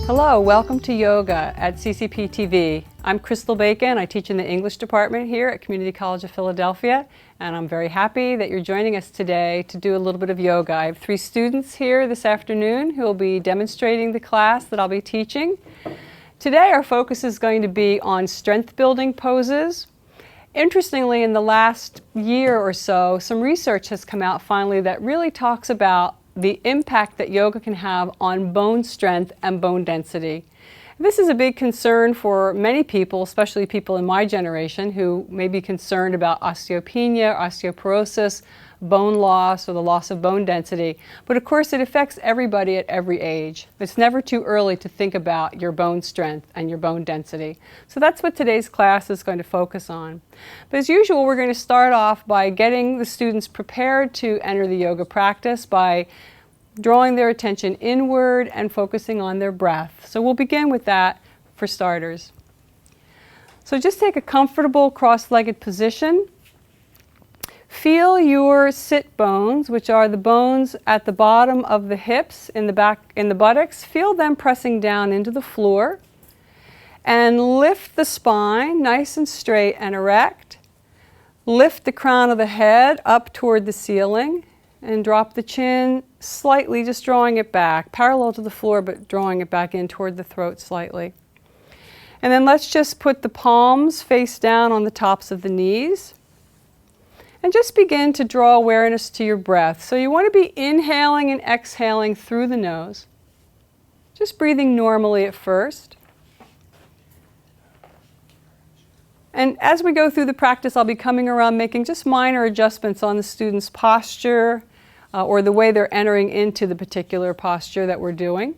Hello, welcome to Yoga at CCP TV. I'm Crystal Bacon. I teach in the English department here at Community College of Philadelphia, and I'm very happy that you're joining us today to do a little bit of yoga. I have 3 students here this afternoon who will be demonstrating the class that I'll be teaching. Today our focus is going to be on strength building poses. Interestingly, in the last year or so, some research has come out finally that really talks about the impact that yoga can have on bone strength and bone density. This is a big concern for many people, especially people in my generation who may be concerned about osteopenia, osteoporosis, bone loss, or the loss of bone density. But of course it affects everybody at every age. It's never too early to think about your bone strength and your bone density. So that's what today's class is going to focus on. But as usual, we're going to start off by getting the students prepared to enter the yoga practice by drawing their attention inward and focusing on their breath. So we'll begin with that for starters. So just take a comfortable cross-legged position. Feel your sit bones, which are the bones at the bottom of the hips, in the back, in the buttocks. Feel them pressing down into the floor. And lift the spine nice and straight and erect. Lift the crown of the head up toward the ceiling and drop the chin slightly, just drawing it back, parallel to the floor, but drawing it back in toward the throat slightly. And then let's just put the palms face down on the tops of the knees. And just begin to draw awareness to your breath. So you want to be inhaling and exhaling through the nose. Just breathing normally at first. And as we go through the practice, I'll be coming around making just minor adjustments on the student's posture or the way they're entering into the particular posture that we're doing.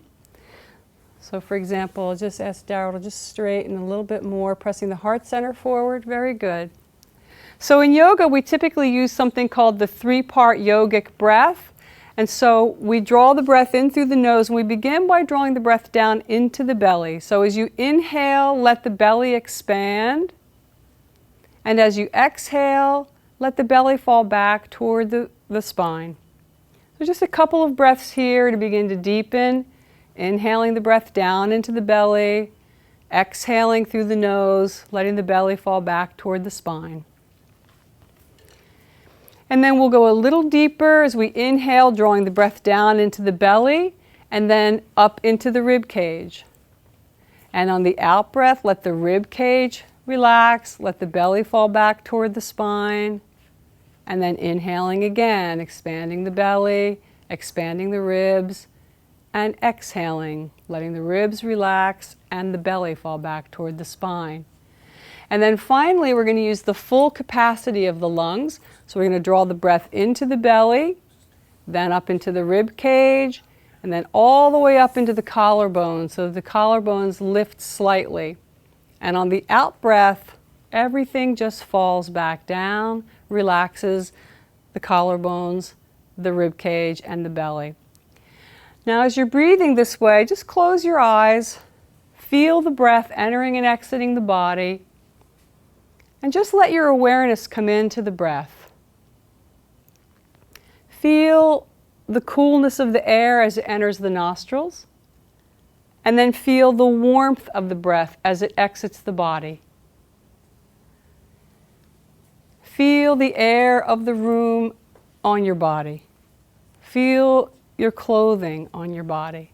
So for example, I'll just ask Darryl to just straighten a little bit more, pressing the heart center forward. Very good. So in yoga, we typically use something called the 3-part yogic breath. And so we draw the breath in through the nose, and we begin by drawing the breath down into the belly. So as you inhale, let the belly expand. And as you exhale, let the belly fall back toward the spine. So just a couple of breaths here to begin to deepen. Inhaling the breath down into the belly, exhaling through the nose, letting the belly fall back toward the spine. And then we'll go a little deeper as we inhale, drawing the breath down into the belly and then up into the rib cage. And on the out breath, let the rib cage relax, let the belly fall back toward the spine. And then inhaling again, expanding the belly, expanding the ribs, and exhaling, letting the ribs relax and the belly fall back toward the spine. And then finally, we're going to use the full capacity of the lungs. So we're going to draw the breath into the belly, then up into the rib cage, and then all the way up into the collarbone, so the collarbones lift slightly. And on the out breath, everything just falls back down, relaxes the collarbones, the rib cage, and the belly. Now as you're breathing this way, just close your eyes, feel the breath entering and exiting the body, and just let your awareness come into the breath. Feel the coolness of the air as it enters the nostrils, and then feel the warmth of the breath as it exits the body. Feel the air of the room on your body. Feel your clothing on your body.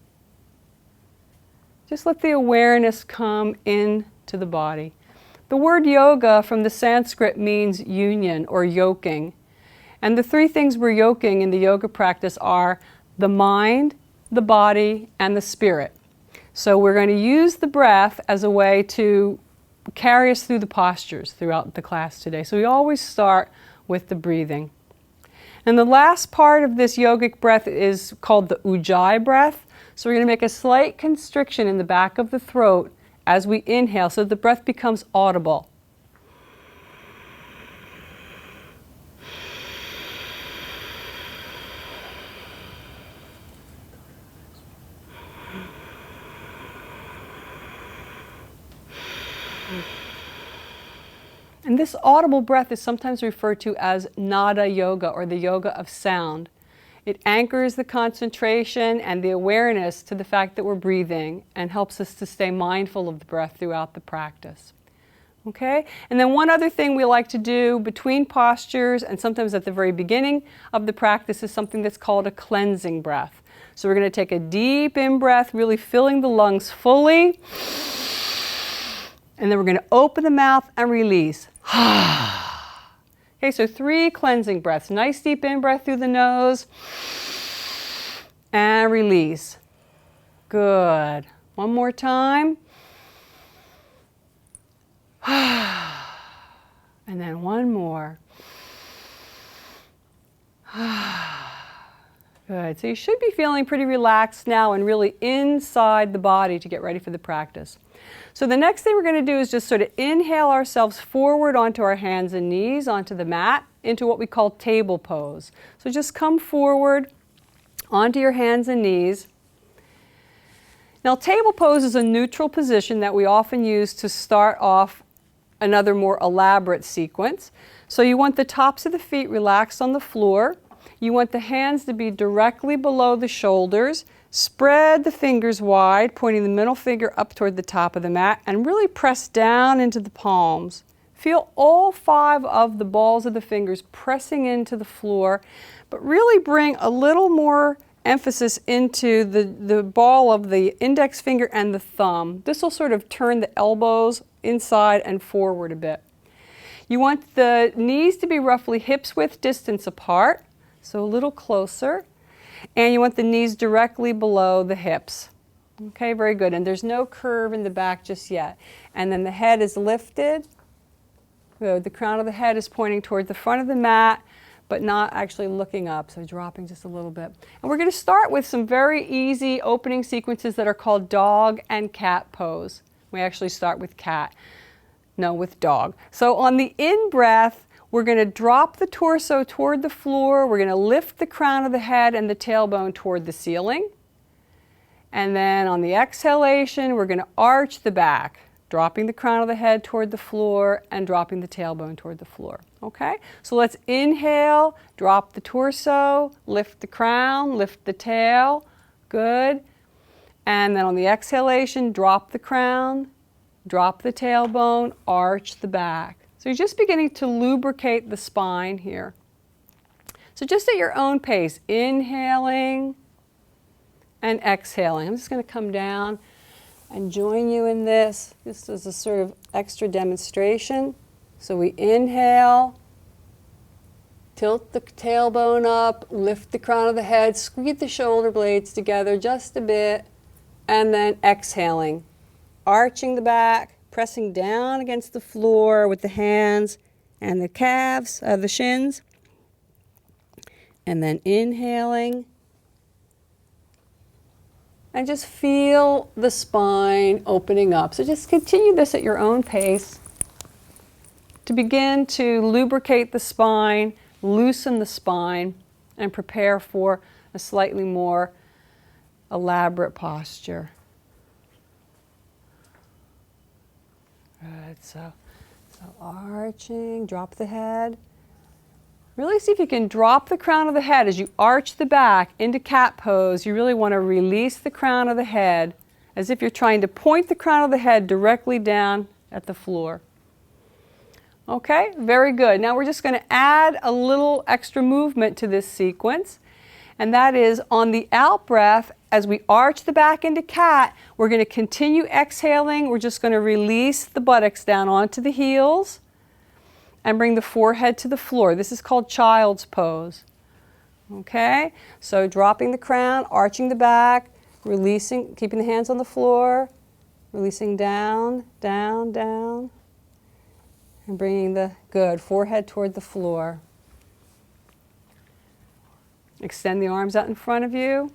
Just let the awareness come into the body. The word yoga from the Sanskrit means union or yoking. And the 3 things we're yoking in the yoga practice are the mind, the body, and the spirit. So we're going to use the breath as a way to carry us through the postures throughout the class today. So we always start with the breathing. And the last part of this yogic breath is called the ujjayi breath. So we're going to make a slight constriction in the back of the throat as we inhale, so the breath becomes audible. And this audible breath is sometimes referred to as nada yoga, or the yoga of sound. It anchors the concentration and the awareness to the fact that we're breathing and helps us to stay mindful of the breath throughout the practice. Okay? And then one other thing we like to do between postures and sometimes at the very beginning of the practice is something that's called a cleansing breath. So we're going to take a deep in-breath, really filling the lungs fully. And then we're going to open the mouth and release. Okay, so 3 cleansing breaths. Nice deep in-breath through the nose. And release. Good. One more time. And then one more. Good. So you should be feeling pretty relaxed now and really inside the body to get ready for the practice. So the next thing we're going to do is just sort of inhale ourselves forward onto our hands and knees, onto the mat, into what we call table pose. So just come forward onto your hands and knees. Now table pose is a neutral position that we often use to start off another more elaborate sequence. So you want the tops of the feet relaxed on the floor. You want the hands to be directly below the shoulders. Spread the fingers wide, pointing the middle finger up toward the top of the mat, and really press down into the palms. Feel all 5 of the balls of the fingers pressing into the floor, but really bring a little more emphasis into the ball of the index finger and the thumb. This will sort of turn the elbows inside and forward a bit. You want the knees to be roughly hips width distance apart, so a little closer. And you want the knees directly below the hips. Okay, very good. And there's no curve in the back just yet. And then the head is lifted. Good. The crown of the head is pointing toward the front of the mat, but not actually looking up, so dropping just a little bit. And we're going to start with some very easy opening sequences that are called dog and cat pose. We actually start with cat, no, with dog. So on the in-breath, we're going to drop the torso toward the floor. We're going to lift the crown of the head and the tailbone toward the ceiling. And then on the exhalation, we're going to arch the back, dropping the crown of the head toward the floor and dropping the tailbone toward the floor. Okay? So let's inhale, drop the torso, lift the crown, lift the tail. Good. And then on the exhalation, drop the crown, drop the tailbone, arch the back. So you're just beginning to lubricate the spine here. So just at your own pace, inhaling and exhaling. I'm just going to come down and join you in this, just as a sort of extra demonstration. So we inhale, tilt the tailbone up, lift the crown of the head, squeeze the shoulder blades together just a bit, and then exhaling, arching the back, pressing down against the floor with the hands and the calves, the shins, and then inhaling. And just feel the spine opening up. So just continue this at your own pace to begin to lubricate the spine, loosen the spine, and prepare for a slightly more elaborate posture. Good. So arching, drop the head. Really see if you can drop the crown of the head as you arch the back into cat pose. You really want to release the crown of the head as if you're trying to point the crown of the head directly down at the floor. Okay, very good. Now we're just going to add a little extra movement to this sequence. And that is on the out breath, as we arch the back into cat, we're going to continue exhaling. We're just going to release the buttocks down onto the heels and bring the forehead to the floor. This is called child's pose. Okay? So dropping the crown, arching the back, releasing, keeping the hands on the floor, releasing down, down, down, and bringing the, good, forehead toward the floor. Extend the arms out in front of you.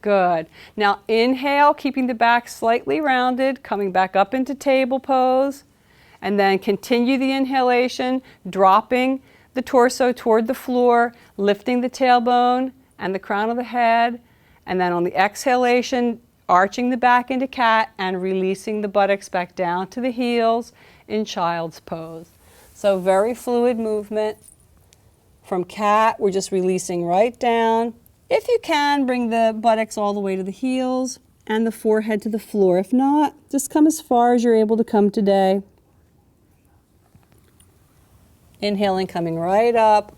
Good. Now inhale, keeping the back slightly rounded, coming back up into table pose. And then continue the inhalation, dropping the torso toward the floor, lifting the tailbone and the crown of the head. And then on the exhalation, arching the back into cat and releasing the buttocks back down to the heels in child's pose. So very fluid movement. From cat, we're just releasing right down. If you can, bring the buttocks all the way to the heels and the forehead to the floor. If not, just come as far as you're able to come today. Inhaling, coming right up,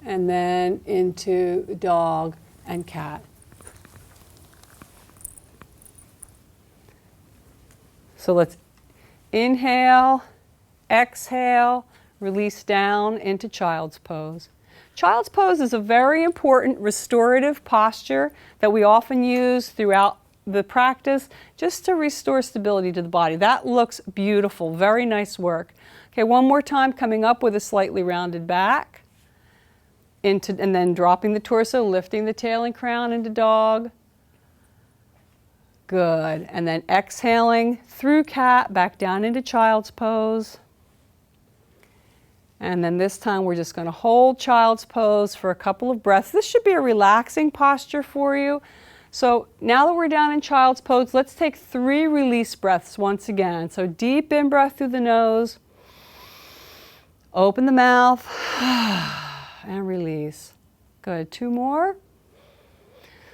and then into dog and cat. So let's inhale, exhale, release down into child's pose. Child's pose is a very important restorative posture that we often use throughout the practice just to restore stability to the body. That looks beautiful, very nice work. Okay, one more time, coming up with a slightly rounded back, and then dropping the torso, lifting the tail and crown into dog. Good, and then exhaling through cat, back down into child's pose. And then this time we're just going to hold child's pose for a couple of breaths. This should be a relaxing posture for you. So now that we're down in child's pose, let's take 3 release breaths once again. So deep in breath through the nose, open the mouth, and release. Good, 2 more.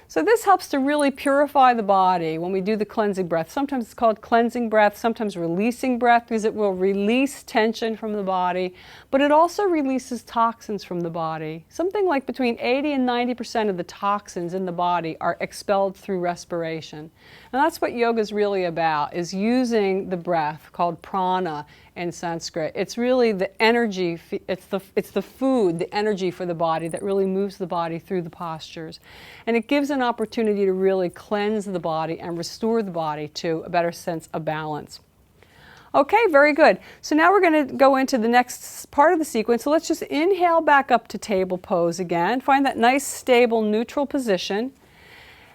So this helps to really purify the body when we do the cleansing breath. Sometimes it's called cleansing breath, sometimes releasing breath, because it will release tension from the body, but it also releases toxins from the body. Something like between 80 and 90% of the toxins in the body are expelled through respiration. And that's what yoga is really about, is using the breath, called prana in Sanskrit. It's really the energy, it's the food, the energy for the body that really moves the body through the postures. And it gives an opportunity to really cleanse the body and restore the body to a better sense of balance. Okay, very good. So now we're going to go into the next part of the sequence. So let's just inhale back up to table pose again. Find that nice, stable, neutral position.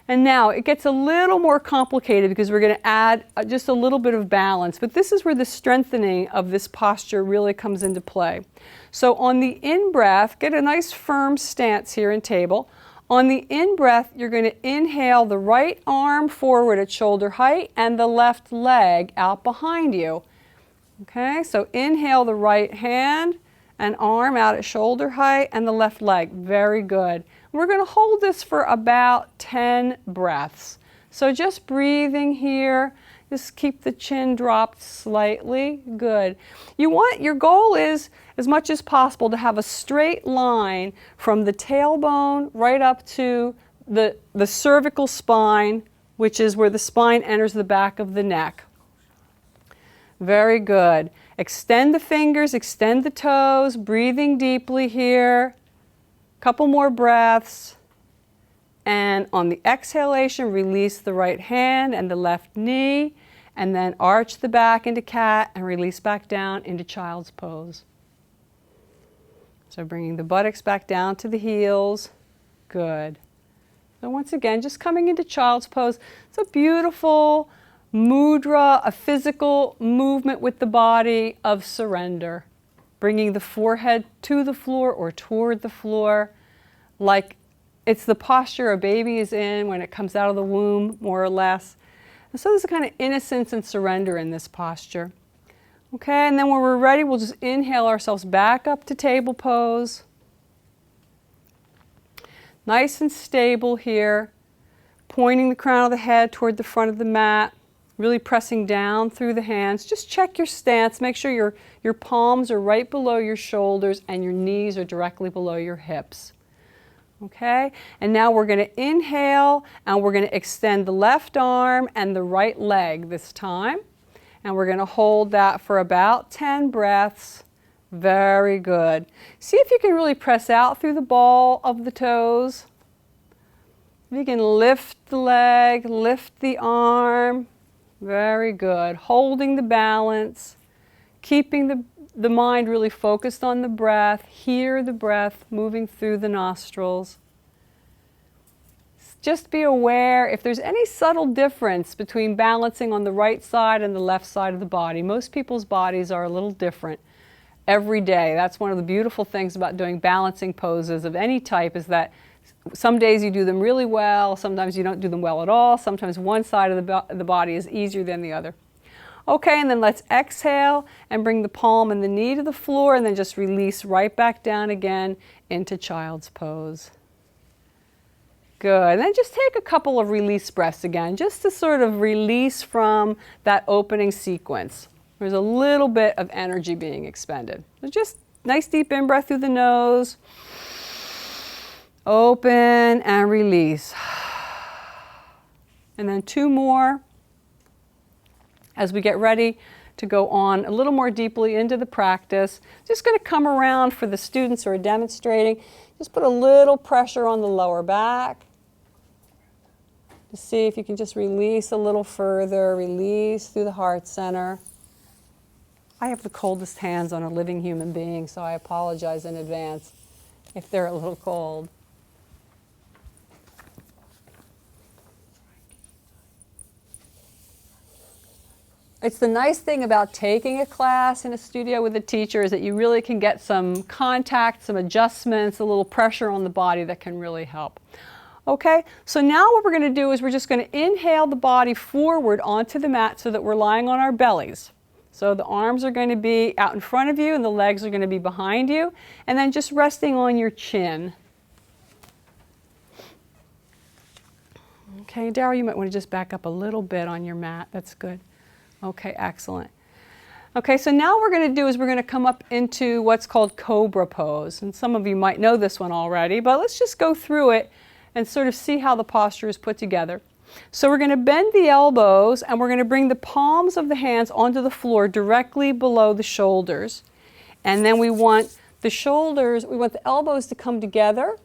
And now it gets a little more complicated because we're going to add just a little bit of balance. But this is where the strengthening of this posture really comes into play. So on the in-breath, get a nice firm stance here in table. On the in-breath, you're going to inhale the right arm forward at shoulder height and the left leg out behind you. Okay, so inhale the right hand and arm out at shoulder height and the left leg. Very good. We're going to hold this for about 10 breaths. So just breathing here, just keep the chin dropped slightly. Good. Your goal is, as much as possible, to have a straight line from the tailbone right up to the cervical spine, which is where the spine enters the back of the neck. Very good. Extend the fingers, extend the toes, breathing deeply here. Couple more breaths, and on the exhalation, release the right hand and the left knee, and then arch the back into cat and release back down into child's pose. So bringing the buttocks back down to the heels. Good. So once again, just coming into child's pose. It's a beautiful mudra, a physical movement with the body of surrender. Bringing the forehead to the floor or toward the floor, like it's the posture a baby is in when it comes out of the womb, more or less. And so there's a kind of innocence and surrender in this posture. Okay, and then when we're ready, we'll just inhale ourselves back up to table pose. Nice and stable here, pointing the crown of the head toward the front of the mat. Really pressing down through the hands. Just check your stance. Make sure your palms are right below your shoulders and your knees are directly below your hips. Okay? And now we're going to inhale and we're going to extend the left arm and the right leg this time. And we're going to hold that for about 10 breaths. Very good. See if you can really press out through the ball of the toes. If you can lift the leg, lift the arm. Very good. Holding the balance, keeping the mind really focused on the breath. Hear the breath moving through the nostrils. Just be aware if there's any subtle difference between balancing on the right side and the left side of the body. Most people's bodies are a little different every day. That's one of the beautiful things about doing balancing poses of any type, is that some days you do them really well, sometimes you don't do them well at all, sometimes one side of the body is easier than the other. Okay, and then let's exhale and bring the palm and the knee to the floor and then just release right back down again into child's pose. Good. And then just take a couple of release breaths again, just to sort of release from that opening sequence. There's a little bit of energy being expended. So just nice deep in-breath through the nose. Open and release. And then 2 more as we get ready to go on a little more deeply into the practice. Just going to come around for the students who are demonstrating. Just put a little pressure on the lower back. To see if you can just release a little further, release through the heart center. I have the coldest hands on a living human being, so I apologize in advance if they're a little cold. It's the nice thing about taking a class in a studio with a teacher is that you really can get some contact, some adjustments, a little pressure on the body that can really help. Okay, so now what we're going to do is we're just going to inhale the body forward onto the mat so that we're lying on our bellies. So the arms are going to be out in front of you and the legs are going to be behind you, and then just resting on your chin. Okay, Daryl, you might want to just back up a little bit on your mat. That's good. Okay, excellent. Okay, so now what we're going to do is we're going to come up into what's called cobra pose. And some of you might know this one already, but let's just go through it and sort of see how the posture is put together. So we're going to bend the elbows and we're going to bring the palms of the hands onto the floor directly below the shoulders. And then we want the elbows to come together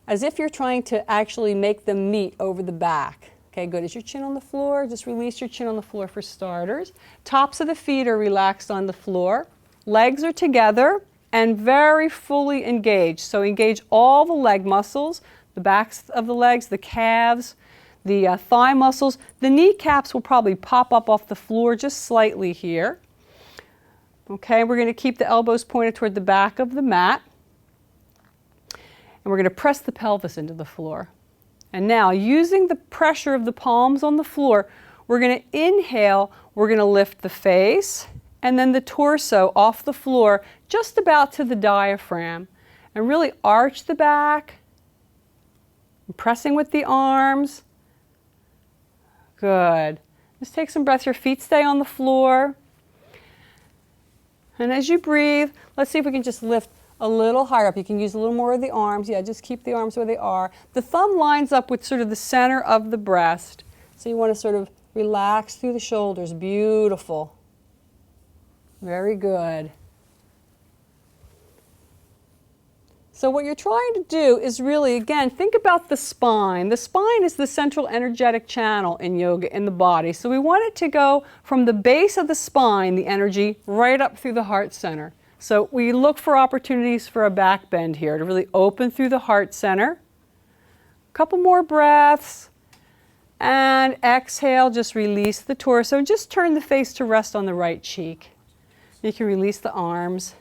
as if you're trying to actually make them meet over the back. Okay, good. Is your chin on the floor? Just release your chin on the floor for starters. Tops of the feet are relaxed on the floor. Legs are together and very fully engaged. So engage all the leg muscles, the backs of the legs, the calves, the thigh muscles. The kneecaps will probably pop up off the floor just slightly here. Okay, we're going to keep the elbows pointed toward the back of the mat. And we're going to press the pelvis into the floor. And now, using the pressure of the palms on the floor, we're going to inhale, we're going to lift the face, and then the torso off the floor, just about to the diaphragm. And really arch the back, pressing with the arms. Good. Just take some breaths. Your feet stay on the floor. And as you breathe, let's see if we can just lift a little higher up. You can use a little more of the arms. Yeah, just keep the arms where they are. The thumb lines up with sort of the center of the breast. So you want to sort of relax through the shoulders. Beautiful. Very good. So what you're trying to do is really, again, think about the spine. The spine is the central energetic channel in yoga in the body. So we want it to go from the base of the spine, the energy, right up through the heart center. So we look for opportunities for a back bend here to really open through the heart center. A couple more breaths. And exhale, just release the torso. And just turn the face to rest on the right cheek. You can release the arms.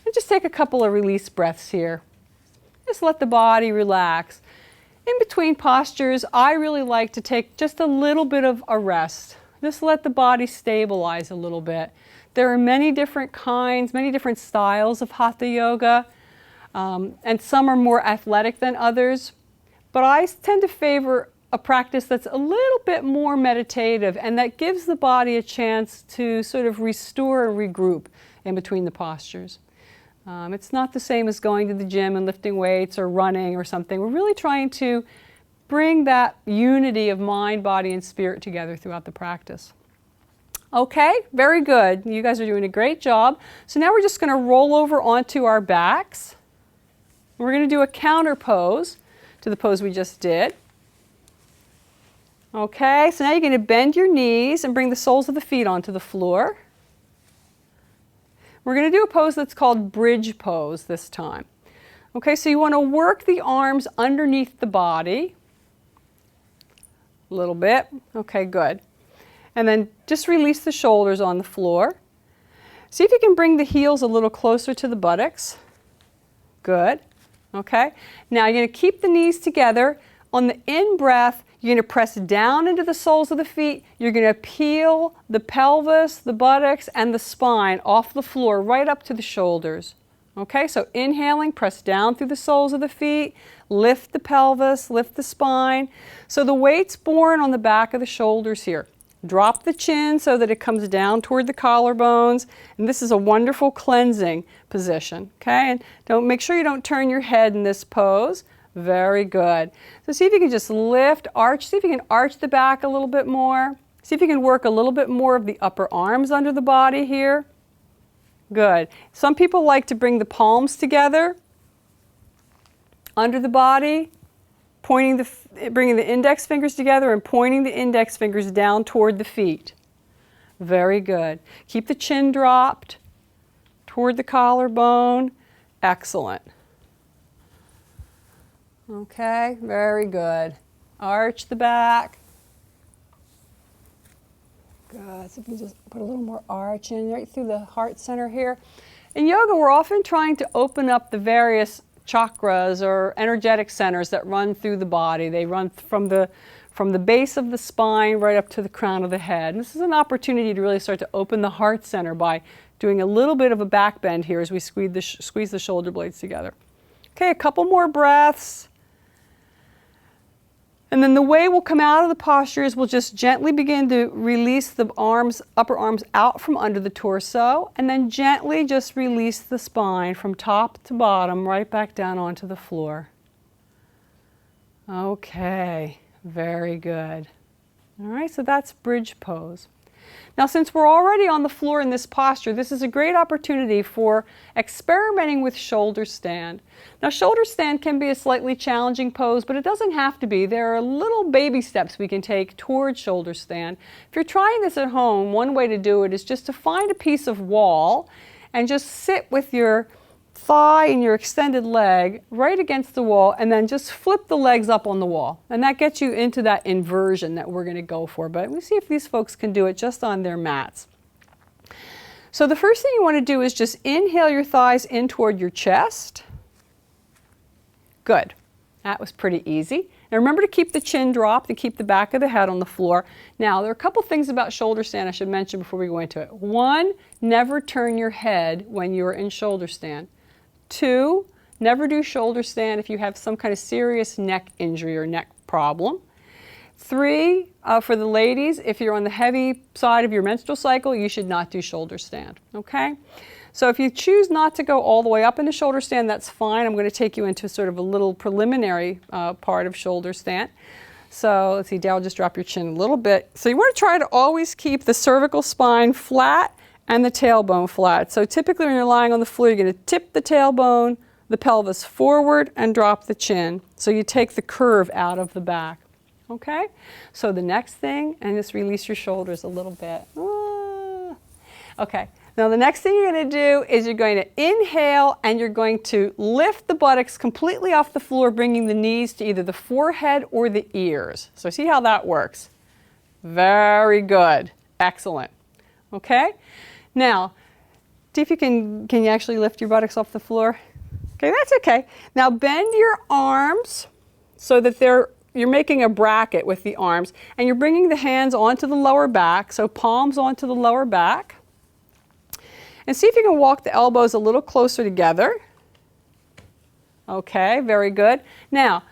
And just take a couple of release breaths here. Just let the body relax. In between postures, I really like to take just a little bit of a rest. Just let the body stabilize a little bit. There are many different kinds, many different styles of Hatha yoga, and some are more athletic than others. But I tend to favor a practice that's a little bit more meditative and that gives the body a chance to sort of restore and regroup in between the postures. It's not the same as going to the gym and lifting weights or running or something. We're really trying to bring that unity of mind, body, and spirit together throughout the practice. Okay, very good. You guys are doing a great job. So now we're just going to roll over onto our backs. We're going to do a counter pose to the pose we just did. Okay, so now you're going to bend your knees and bring the soles of the feet onto the floor. We're going to do a pose that's called bridge pose this time. Okay, so you want to work the arms underneath the body a little bit. Okay, good. And then just release the shoulders on the floor. See if you can bring the heels a little closer to the buttocks. Good. Okay. Now you're going to keep the knees together. On the in-breath, You're going to press down into the soles of the feet. You're going to peel the pelvis, the buttocks, and the spine off the floor right up to the shoulders. Okay, so inhaling, press down through the soles of the feet, lift the pelvis, lift the spine. So the weight's borne on the back of the shoulders here. Drop the chin so that it comes down toward the collarbones. And this is a wonderful cleansing position. Okay, and make sure you don't turn your head in this pose. Very good. So see if you can just lift, arch. See if you can arch the back a little bit more. See if you can work a little bit more of the upper arms under the body here. Good. Some people like to bring the palms together under the body, bringing the index fingers together and pointing the index fingers down toward the feet. Very good. Keep the chin dropped toward the collarbone. Excellent. Okay, very good. Arch the back. Good. So if you just put a little more arch in right through the heart center here. In yoga, we're often trying to open up the various chakras or energetic centers that run through the body. They run from the base of the spine right up to the crown of the head. And this is an opportunity to really start to open the heart center by doing a little bit of a back bend here as we squeeze the shoulder blades together. Okay, a couple more breaths. And then the way we'll come out of the posture is we'll just gently begin to release the arms, upper arms out from under the torso, and then gently just release the spine from top to bottom right back down onto the floor. Okay, very good. All right, so that's bridge pose. Now, since we're already on the floor in this posture, this is a great opportunity for experimenting with shoulder stand. Now, shoulder stand can be a slightly challenging pose, but it doesn't have to be. There are little baby steps we can take towards shoulder stand. If you're trying this at home, one way to do it is just to find a piece of wall and just sit with your thigh and your extended leg right against the wall, and then just flip the legs up on the wall. And that gets you into that inversion that we're going to go for. But we'll see if these folks can do it just on their mats. So the first thing you want to do is just inhale your thighs in toward your chest. Good. That was pretty easy. Now remember to keep the chin dropped and keep the back of the head on the floor. Now there are a couple things about shoulder stand I should mention before we go into it. One, never turn your head when you're in shoulder stand. 2, never do shoulder stand if you have some kind of serious neck injury or neck problem. 3, for the ladies, if you're on the heavy side of your menstrual cycle, you should not do shoulder stand, okay? So if you choose not to go all the way up into shoulder stand, that's fine. I'm going to take you into sort of a little preliminary part of shoulder stand. So let's see, Daryl, just drop your chin a little bit. So you want to try to always keep the cervical spine flat and the tailbone flat. So typically when you're lying on the floor, you're going to tip the tailbone, the pelvis forward, and drop the chin. So you take the curve out of the back. Okay? So the next thing, and just release your shoulders a little bit. Okay. Now the next thing you're going to do is you're going to inhale and you're going to lift the buttocks completely off the floor, bringing the knees to either the forehead or the ears. So see how that works. Very good. Excellent. Okay? Now, see if you can you actually lift your buttocks off the floor? Okay, that's okay. Now bend your arms so that you're making a bracket with the arms, and you're bringing the hands onto the lower back, so palms onto the lower back. And see if you can walk the elbows a little closer together. Okay, very good. Now,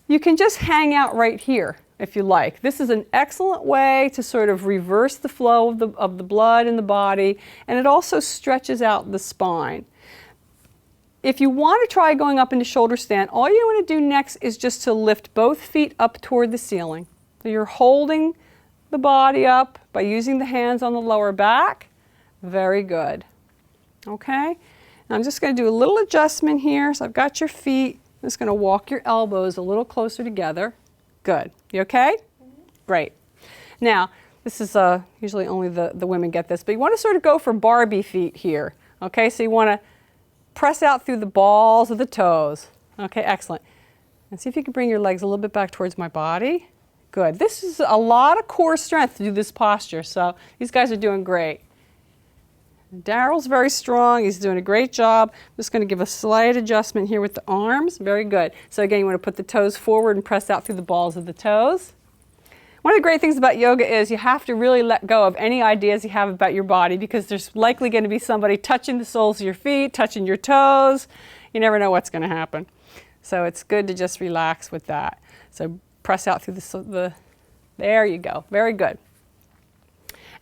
you can just hang out right here if you like. This is an excellent way to sort of reverse the flow of the blood in the body, and it also stretches out the spine. If you want to try going up into shoulder stand, all you want to do next is just to lift both feet up toward the ceiling. So you're holding the body up by using the hands on the lower back. Very good. Okay? Now I'm just going to do a little adjustment here. So I've got your feet. I'm just going to walk your elbows a little closer together. Good. You okay? Great. Now, this is usually only the women get this, but you want to sort of go for Barbie feet here. Okay, so you want to press out through the balls of the toes. Okay, excellent. And see if you can bring your legs a little bit back towards my body. Good. This is a lot of core strength to do this posture, so these guys are doing great. Daryl's very strong. He's doing a great job. I'm just going to give a slight adjustment here with the arms. Very good. So again, you want to put the toes forward and press out through the balls of the toes. One of the great things about yoga is you have to really let go of any ideas you have about your body, because there's likely going to be somebody touching the soles of your feet, touching your toes. You never know what's going to happen. So it's good to just relax with that. So press out through there you go. Very good.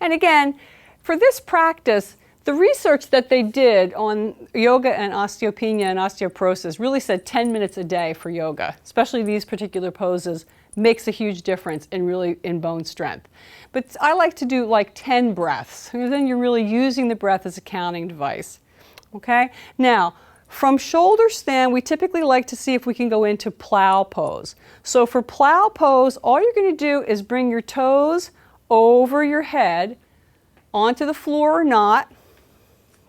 And again, for this practice, the research that they did on yoga and osteopenia and osteoporosis really said 10 minutes a day for yoga, especially these particular poses, makes a huge difference in bone strength. But I like to do like 10 breaths, because then you're really using the breath as a counting device. Okay? Now, from shoulder stand, we typically like to see if we can go into plow pose. So for plow pose, all you're going to do is bring your toes over your head, onto the floor or not.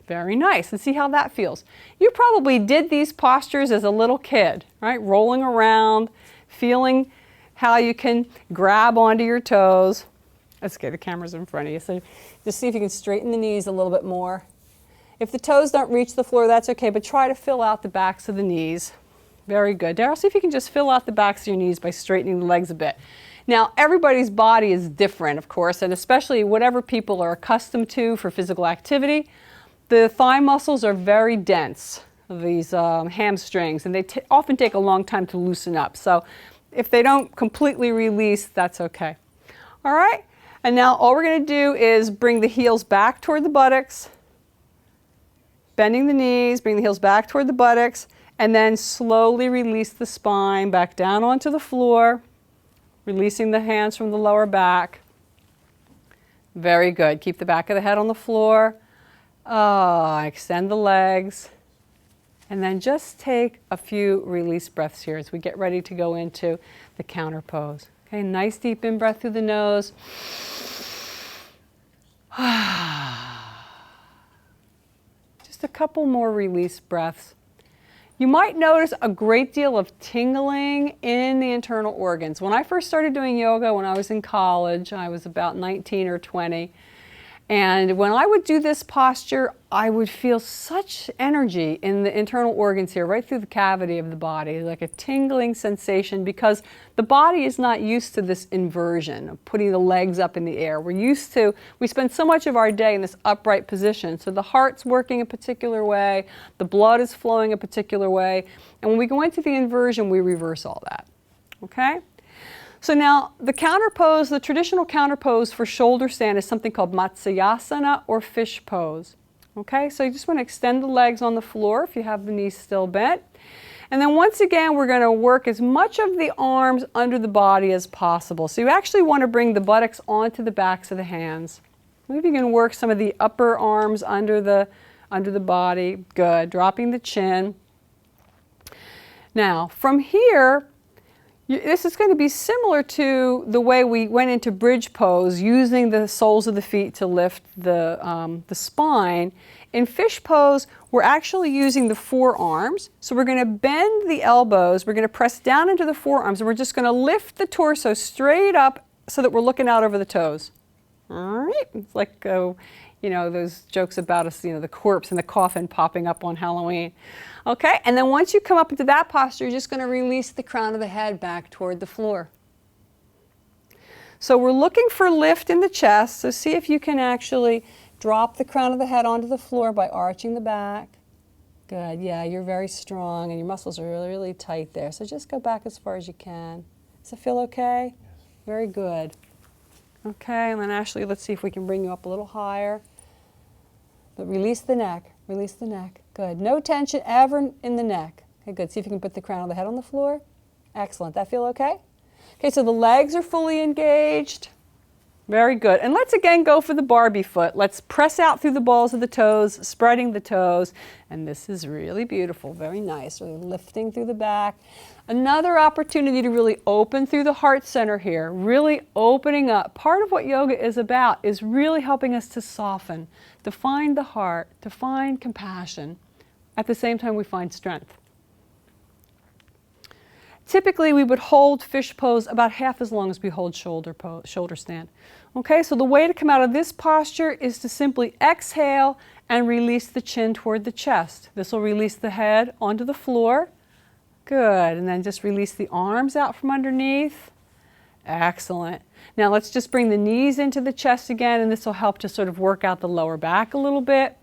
Very nice. And see how that feels. You probably did these postures as a little kid, right? Rolling around, feeling how you can grab onto your toes. That's okay, the camera's in front of you. So just see if you can straighten the knees a little bit more. If the toes don't reach the floor, that's okay, but try to fill out the backs of the knees. Very good. Daryl, see if you can just fill out the backs of your knees by straightening the legs a bit. Now, everybody's body is different, of course, and especially whatever people are accustomed to for physical activity. The thigh muscles are very dense, these hamstrings, and they often take a long time to loosen up. So if they don't completely release, that's okay. All right? And now all we're going to do is bring the heels back toward the buttocks, bending the knees, bring the heels back toward the buttocks, and then slowly release the spine back down onto the floor, releasing the hands from the lower back. Very good. Keep the back of the head on the floor. Extend the legs. And then just take a few release breaths here as we get ready to go into the counter pose. Okay, nice deep in-breath through the nose. Just a couple more release breaths. You might notice a great deal of tingling in the internal organs. When I first started doing yoga when I was in college, I was about 19 or 20. And when I would do this posture, I would feel such energy in the internal organs here, right through the cavity of the body, like a tingling sensation, because the body is not used to this inversion of putting the legs up in the air. We spend so much of our day in this upright position. So the heart's working a particular way, the blood is flowing a particular way, and when we go into the inversion, we reverse all that. Okay? So now the counter pose, the traditional counter pose for shoulder stand is something called Matsyasana or fish pose. Okay, so you just want to extend the legs on the floor if you have the knees still bent. And then once again, we're going to work as much of the arms under the body as possible. So you actually want to bring the buttocks onto the backs of the hands. Maybe you can work some of the upper arms under the body. Good. Dropping the chin. Now, from here, this is going to be similar to the way we went into bridge pose, using the soles of the feet to lift the spine. In fish pose, we're actually using the forearms. So we're going to bend the elbows, we're going to press down into the forearms, and we're just going to lift the torso straight up so that we're looking out over the toes. All right? It's like, those jokes about us, the corpse in the coffin popping up on Halloween. Okay, and then once you come up into that posture, you're just going to release the crown of the head back toward the floor. So we're looking for lift in the chest, so see if you can actually drop the crown of the head onto the floor by arching the back. Good, yeah, you're very strong and your muscles are really, really tight there. So just go back as far as you can. Does it feel okay? Yes. Very good. Okay, and then Ashley, let's see if we can bring you up a little higher. But release the neck, release the neck. Good. No tension ever in the neck. Okay, good. See if you can put the crown of the head on the floor. Excellent. That feel okay? Okay, so the legs are fully engaged. Very good. And let's again go for the Barbie foot. Let's press out through the balls of the toes, spreading the toes. And this is really beautiful. Very nice. Really lifting through the back. Another opportunity to really open through the heart center here. Really opening up. Part of what yoga is about is really helping us to soften, to find the heart, to find compassion. At the same time, we find strength. Typically, we would hold fish pose about half as long as we hold shoulder stand. Okay, so the way to come out of this posture is to simply exhale and release the chin toward the chest. This will release the head onto the floor. Good, and then just release the arms out from underneath. Excellent. Now let's just bring the knees into the chest again, and this will help to sort of work out the lower back a little bit.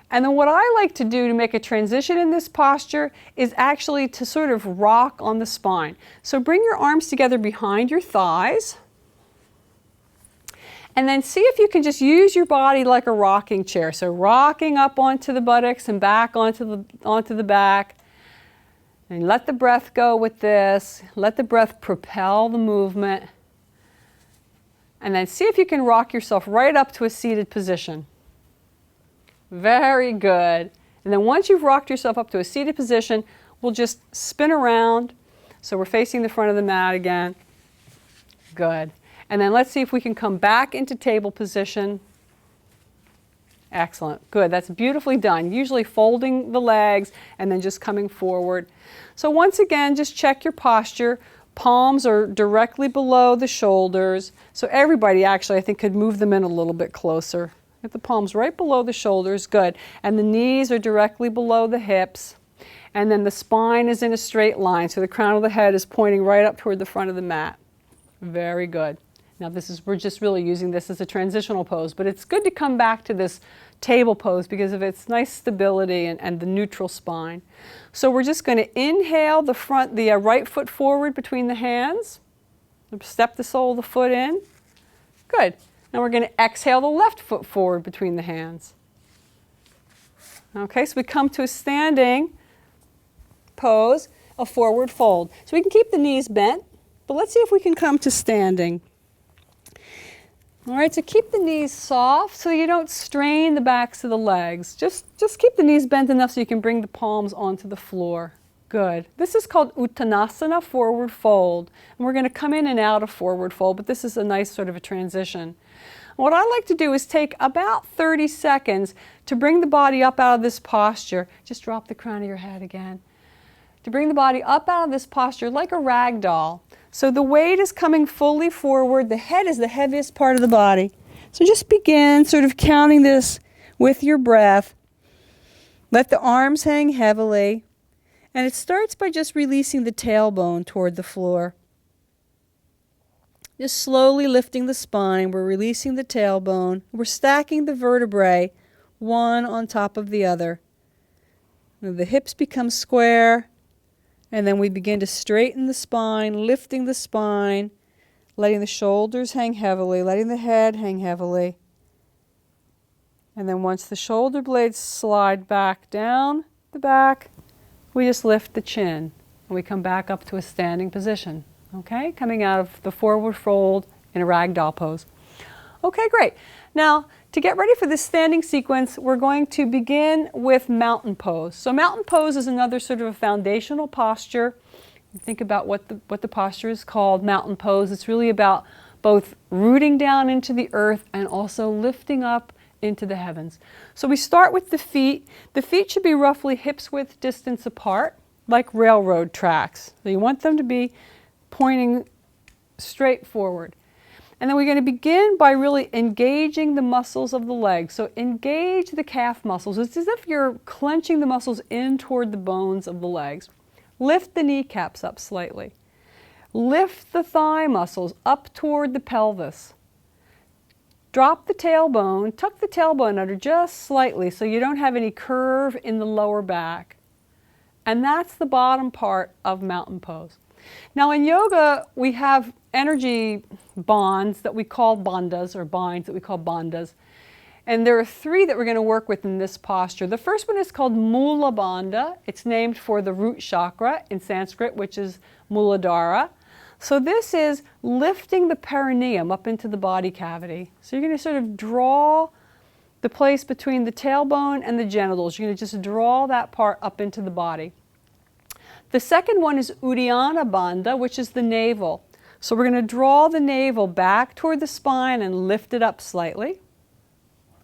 And then what I like to do to make a transition in this posture is actually to sort of rock on the spine. So bring your arms together behind your thighs. And then see if you can just use your body like a rocking chair. So rocking up onto the buttocks and back onto the back. And let the breath go with this. Let the breath propel the movement. And then see if you can rock yourself right up to a seated position. Very good. And then once you've rocked yourself up to a seated position, we'll just spin around. So we're facing the front of the mat again. Good. And then let's see if we can come back into table position. Excellent. Good. That's beautifully done. Usually folding the legs and then just coming forward. So once again, just check your posture. Palms are directly below the shoulders. So everybody actually, I think, could move them in a little bit closer. Get the palms right below the shoulders. Good. And the knees are directly below the hips. And then the spine is in a straight line. So the crown of the head is pointing right up toward the front of the mat. Very good. Now we're just really using this as a transitional pose, but it's good to come back to this table pose because of its nice stability and the neutral spine. So we're just going to inhale the right foot forward between the hands. Step the sole of the foot in. Good. Now we're going to exhale the left foot forward between the hands. Okay, so we come to a standing pose, a forward fold. So we can keep the knees bent, but let's see if we can come to standing. All right, so keep the knees soft so you don't strain the backs of the legs. Just keep the knees bent enough so you can bring the palms onto the floor. Good. This is called Uttanasana, forward fold. And we're going to come in and out of forward fold, but this is a nice sort of a transition. What I like to do is take about 30 seconds to bring the body up out of this posture. Just drop the crown of your head again. To bring the body up out of this posture like a rag doll. So the weight is coming fully forward. The head is the heaviest part of the body. So just begin sort of counting this with your breath. Let the arms hang heavily. And it starts by just releasing the tailbone toward the floor. Just slowly lifting the spine. We're releasing the tailbone. We're stacking the vertebrae one on top of the other. Now the hips become square. And then we begin to straighten the spine, lifting the spine, letting the shoulders hang heavily, letting the head hang heavily. And then once the shoulder blades slide back down the back, we just lift the chin. And we come back up to a standing position. Okay, coming out of the forward fold in a ragdoll pose. Okay, great. Now, to get ready for this standing sequence, we're going to begin with mountain pose. So mountain pose is another sort of a foundational posture. Think about what the posture is called, mountain pose. It's really about both rooting down into the earth and also lifting up into the heavens. So we start with the feet. The feet should be roughly hips width distance apart, like railroad tracks. So you want them to be pointing straight forward. And then we're going to begin by really engaging the muscles of the legs. So engage the calf muscles. It's as if you're clenching the muscles in toward the bones of the legs. Lift the kneecaps up slightly. Lift the thigh muscles up toward the pelvis. Drop the tailbone, tuck the tailbone under just slightly so you don't have any curve in the lower back. And that's the bottom part of mountain pose. Now in yoga, we have energy bonds that we call bandhas, or binds that we call bandhas. And there are three that we're going to work with in this posture. The first one is called Mula Bandha. It's named for the root chakra in Sanskrit, which is Muladhara. So this is lifting the perineum up into the body cavity. So you're going to sort of draw the place between the tailbone and the genitals. You're going to just draw that part up into the body. The second one is Uddiyana Bandha, which is the navel. So we're going to draw the navel back toward the spine and lift it up slightly.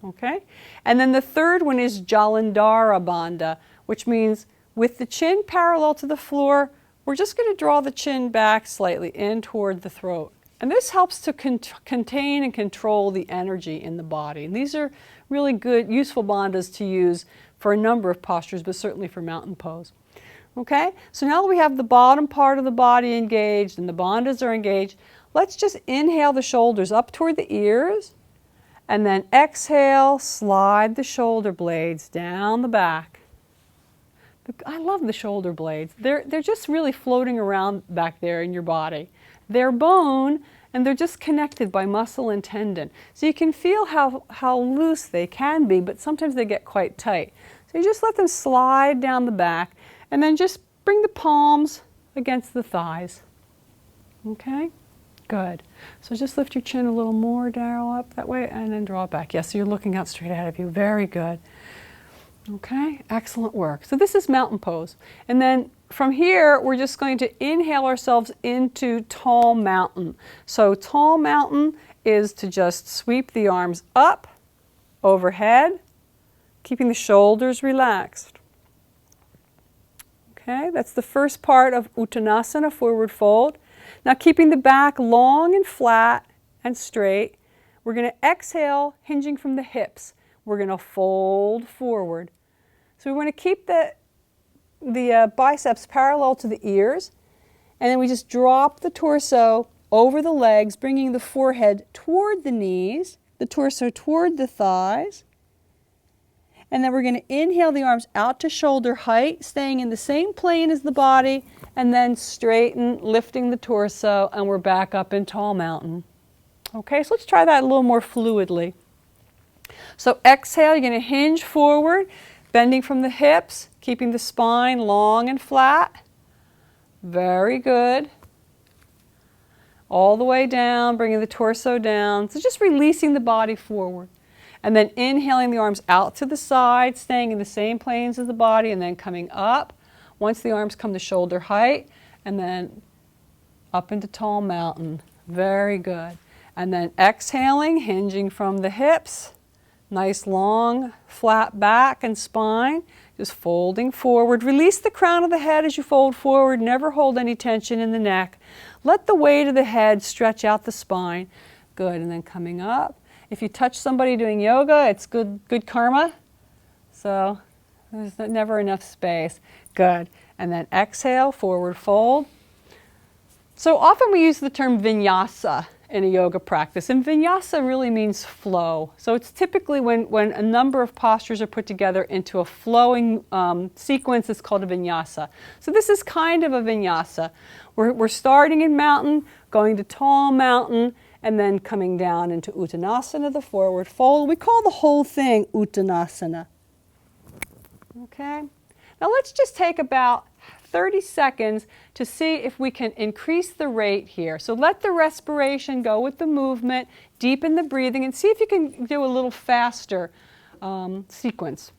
Okay? And then the third one is Jalandhara Bandha, which means with the chin parallel to the floor, we're just going to draw the chin back slightly in toward the throat. And this helps to contain and control the energy in the body. And these are really good, useful bandhas to use for a number of postures, but certainly for mountain pose. Okay, so now that we have the bottom part of the body engaged and the bandhas are engaged, let's just inhale the shoulders up toward the ears, and then exhale, slide the shoulder blades down the back. I love the shoulder blades. They're just really floating around back there in your body. They're bone, and they're just connected by muscle and tendon. So you can feel how loose they can be, but sometimes they get quite tight. So you just let them slide down the back, and then just bring the palms against the thighs. Okay? Good. So just lift your chin a little more, narrow up that way, and then draw it back. Yes, so you're looking out straight ahead of you. Very good. Okay, excellent work. So this is mountain pose. And then from here, we're just going to inhale ourselves into tall mountain. So tall mountain is to just sweep the arms up, overhead, keeping the shoulders relaxed. Okay, that's the first part of Uttanasana, forward fold. Now keeping the back long and flat and straight, we're going to exhale, hinging from the hips. We're going to fold forward. So we want to keep the biceps parallel to the ears, and then we just drop the torso over the legs, bringing the forehead toward the knees, the torso toward the thighs. And then we're going to inhale the arms out to shoulder height, staying in the same plane as the body, and then straighten, lifting the torso, and we're back up in tall mountain. Okay, so let's try that a little more fluidly. So exhale, you're going to hinge forward, bending from the hips, keeping the spine long and flat. Very good. All the way down, bringing the torso down. So just releasing the body forward. And then inhaling the arms out to the side, staying in the same planes as the body, and then coming up. Once the arms come to shoulder height, and then up into tall mountain. Very good. And then exhaling, hinging from the hips. Nice long, flat back and spine. Just folding forward. Release the crown of the head as you fold forward. Never hold any tension in the neck. Let the weight of the head stretch out the spine. Good. And then coming up. If you touch somebody doing yoga, it's good karma. So there's never enough space. Good. And then exhale, forward fold. So often we use the term vinyasa in a yoga practice, and vinyasa really means flow. So it's typically when a number of postures are put together into a flowing sequence, it's called a vinyasa. So this is kind of a vinyasa. We're starting in mountain, going to tall mountain, and then coming down into Uttanasana, the forward fold. We call the whole thing Uttanasana. Okay? Now let's just take about 30 seconds to see if we can increase the rate here. So let the respiration go with the movement, deepen the breathing, and see if you can do a little faster sequence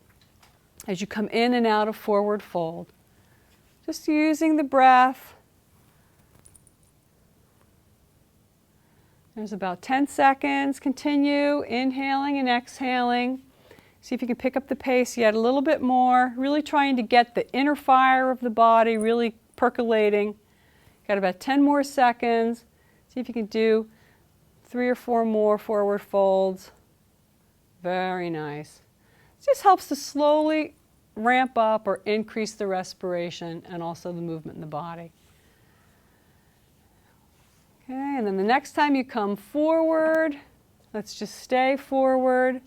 as you come in and out of forward fold. Just using the breath. There's about 10 seconds. Continue inhaling and exhaling. See if you can pick up the pace yet a little bit more. Really trying to get the inner fire of the body really percolating. Got about 10 more seconds. See if you can do 3 or 4 more forward folds. Very nice. It just helps to slowly ramp up or increase the respiration and also the movement in the body. Okay, and then the next time you come forward, let's just stay forward.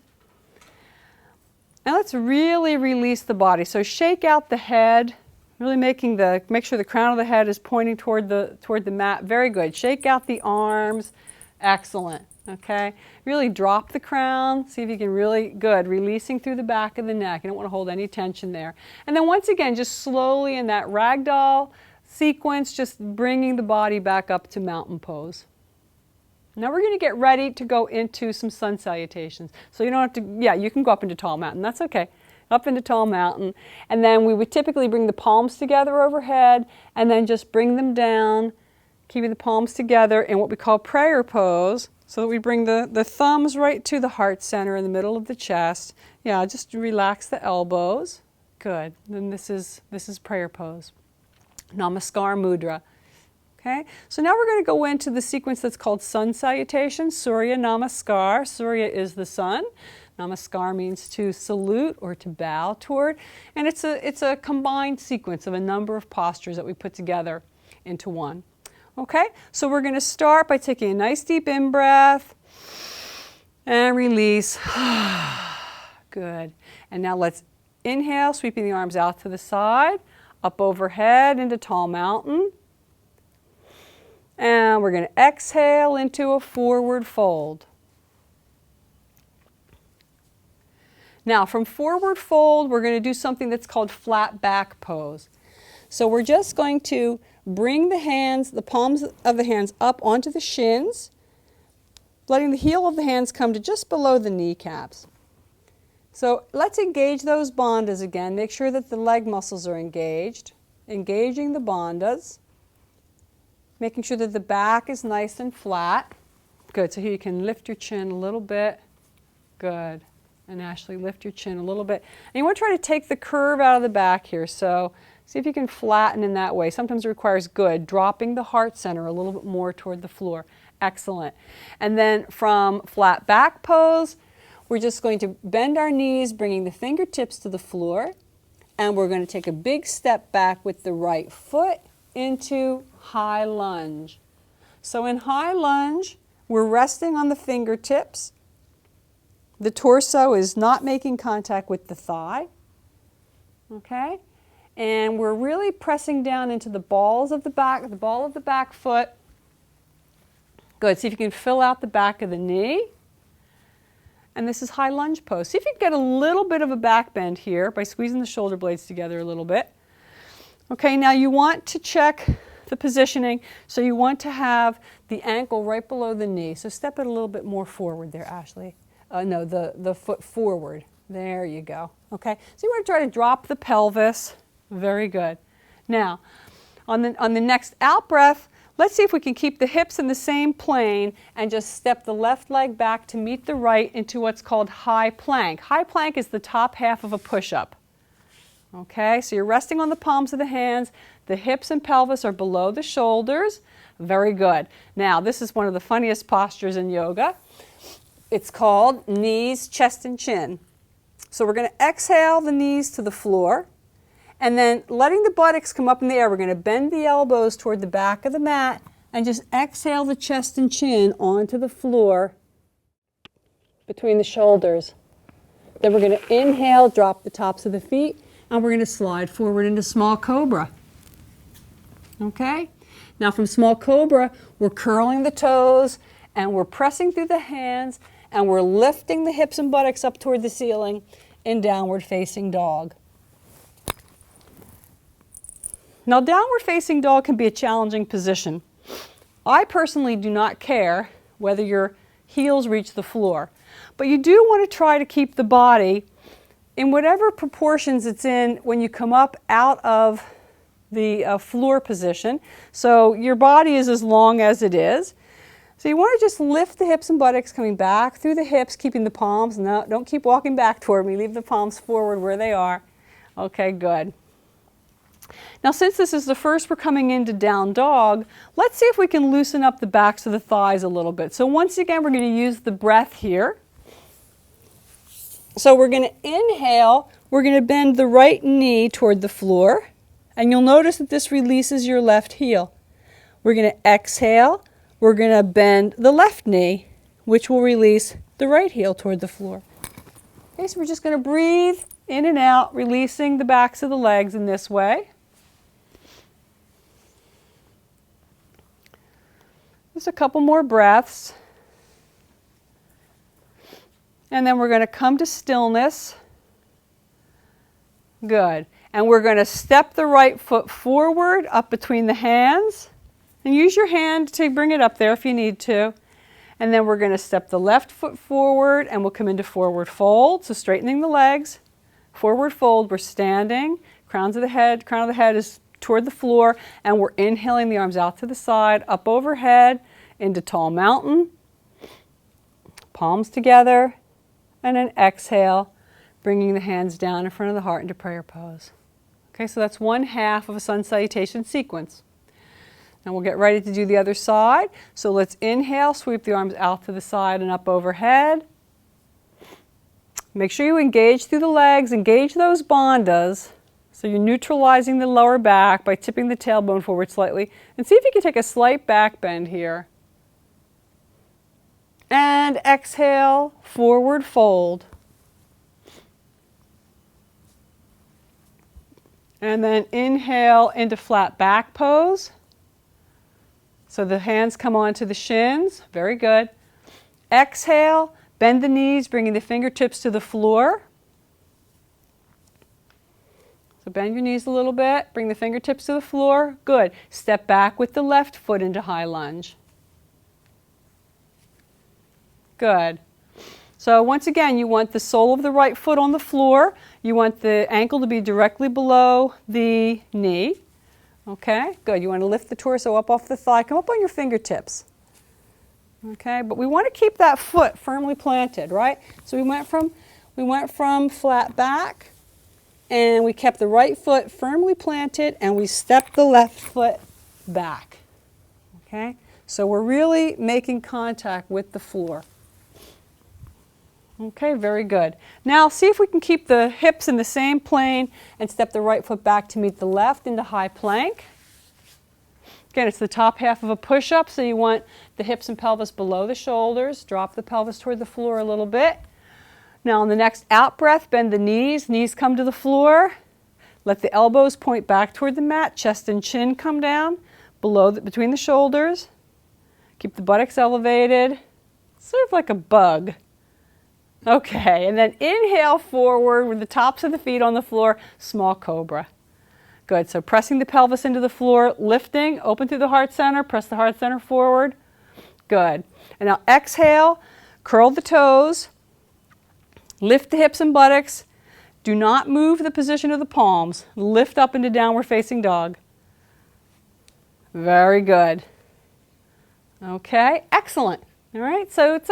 Now let's really release the body. So shake out the head, really make sure the crown of the head is pointing toward the mat. Very good. Shake out the arms. Excellent. Okay. Really drop the crown. See if you can releasing through the back of the neck. You don't want to hold any tension there. And then once again, just slowly in that ragdoll sequence, just bringing the body back up to mountain pose. Now we're going to get ready to go into some sun salutations. So you don't have to, you can go up into tall mountain. That's okay. Up into tall mountain. And then we would typically bring the palms together overhead and then just bring them down, keeping the palms together in what we call prayer pose. So that we bring the thumbs right to the heart center in the middle of the chest. Yeah, just relax the elbows. Good. Then this is prayer pose. Namaskar mudra. Okay, so now we're going to go into the sequence that's called sun salutation, Surya Namaskar. Surya is the sun. Namaskar means to salute or to bow toward. And it's a combined sequence of a number of postures that we put together into one. Okay, so we're going to start by taking a nice deep in-breath and release. Good. And now let's inhale, sweeping the arms out to the side, up overhead into tall mountain. And we're going to exhale into a forward fold. Now from forward fold, we're going to do something that's called flat back pose. So we're just going to bring the hands, the palms of the hands up onto the shins, letting the heel of the hands come to just below the kneecaps. So let's engage those bandhas again. Make sure that the leg muscles are engaged. Engaging the bandhas. Making sure that the back is nice and flat. Good, so here you can lift your chin a little bit. Good. And Ashley, lift your chin a little bit. And you want to try to take the curve out of the back here. So see if you can flatten in that way. Sometimes it requires dropping the heart center a little bit more toward the floor. Excellent. And then from flat back pose, we're just going to bend our knees, bringing the fingertips to the floor. And we're going to take a big step back with the right foot into high lunge. So in high lunge, we're resting on the fingertips. The torso is not making contact with the thigh. Okay? And we're really pressing down into the balls of the back, the ball of the back foot. Good. See if you can fill out the back of the knee. And this is high lunge pose. See if you can get a little bit of a back bend here by squeezing the shoulder blades together a little bit. Okay, now you want to check the positioning, so you want to have the ankle right below the knee. So step it a little bit more forward there, Ashley. No, the foot forward. There you go. Okay, so you want to try to drop the pelvis. Very good. Now, on the next out breath, let's see if we can keep the hips in the same plane and just step the left leg back to meet the right into what's called high plank. High plank is the top half of a push-up. Okay, so you're resting on the palms of the hands. The hips and pelvis are below the shoulders. Very good. Now, this is one of the funniest postures in yoga. It's called knees, chest, and chin. So we're going to exhale the knees to the floor. And then letting the buttocks come up in the air, we're going to bend the elbows toward the back of the mat and just exhale the chest and chin onto the floor between the shoulders. Then we're going to inhale, drop the tops of the feet, and we're going to slide forward into small cobra. Okay? Now from small cobra, we're curling the toes and we're pressing through the hands and we're lifting the hips and buttocks up toward the ceiling in downward facing dog. Now downward facing dog can be a challenging position. I personally do not care whether your heels reach the floor, but you do want to try to keep the body in whatever proportions it's in when you come up out of the floor position. So your body is as long as it is. So you want to just lift the hips and buttocks, coming back through the hips, keeping the palms. No, don't keep walking back toward me. Leave the palms forward where they are. Okay, good. Now since this is the first we're coming into down dog, let's see if we can loosen up the backs of the thighs a little bit. So once again, we're going to use the breath here. So we're going to inhale, we're going to bend the right knee toward the floor, and you'll notice that this releases your left heel. We're going to exhale, we're going to bend the left knee, which will release the right heel toward the floor. Okay, so we're just going to breathe in and out, releasing the backs of the legs in this way. Just a couple more breaths. And then we're going to come to stillness. Good. And we're going to step the right foot forward up between the hands. And use your hand to bring it up there if you need to. And then we're going to step the left foot forward and we'll come into forward fold. So straightening the legs. Forward fold, we're standing. Crown of the head is toward the floor. And we're inhaling the arms out to the side, up overhead, into tall mountain. Palms together. And then exhale, bringing the hands down in front of the heart into prayer pose. Okay, so that's one half of a sun salutation sequence. Now we'll get ready to do the other side. So let's inhale, sweep the arms out to the side and up overhead. Make sure you engage through the legs, engage those bandhas. So you're neutralizing the lower back by tipping the tailbone forward slightly. And see if you can take a slight back bend here. And exhale, forward fold. And then inhale into flat back pose. So the hands come onto the shins. Very good. Exhale, bend the knees, bringing the fingertips to the floor. So bend your knees a little bit, bring the fingertips to the floor. Good. Step back with the left foot into high lunge. Good. So once again, you want the sole of the right foot on the floor. You want the ankle to be directly below the knee. Okay, good. You want to lift the torso up off the thigh. Come up on your fingertips. Okay, but we want to keep that foot firmly planted, right? So we went from flat back, and we kept the right foot firmly planted, and we stepped the left foot back. Okay, so we're really making contact with the floor. Okay, very good. Now see if we can keep the hips in the same plane and step the right foot back to meet the left into high plank. Again, it's the top half of a push-up, so you want the hips and pelvis below the shoulders. Drop the pelvis toward the floor a little bit. Now on the next out breath, bend the knees. Knees come to the floor. Let the elbows point back toward the mat. Chest and chin come down between the shoulders. Keep the buttocks elevated, sort of like a bug. Okay, and then inhale forward with the tops of the feet on the floor, small cobra. Good, so pressing the pelvis into the floor, lifting, open through the heart center, press the heart center forward. Good. And now exhale, curl the toes, lift the hips and buttocks. Do not move the position of the palms. Lift up into downward facing dog. Very good. Okay, excellent. All right, so it's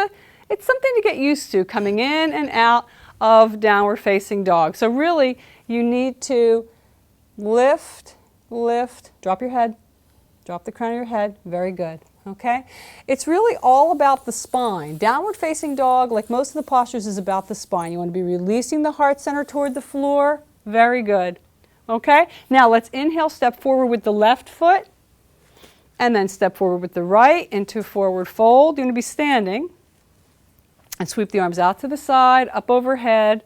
something to get used to, coming in and out of downward facing dog. So really, you need to lift, lift, drop your head, drop the crown of your head. Very good. Okay? It's really all about the spine. Downward facing dog, like most of the postures, is about the spine. You want to be releasing the heart center toward the floor. Very good. Okay? Now let's inhale, step forward with the left foot, and then step forward with the right into forward fold. You're going to be standing. And sweep the arms out to the side, up overhead,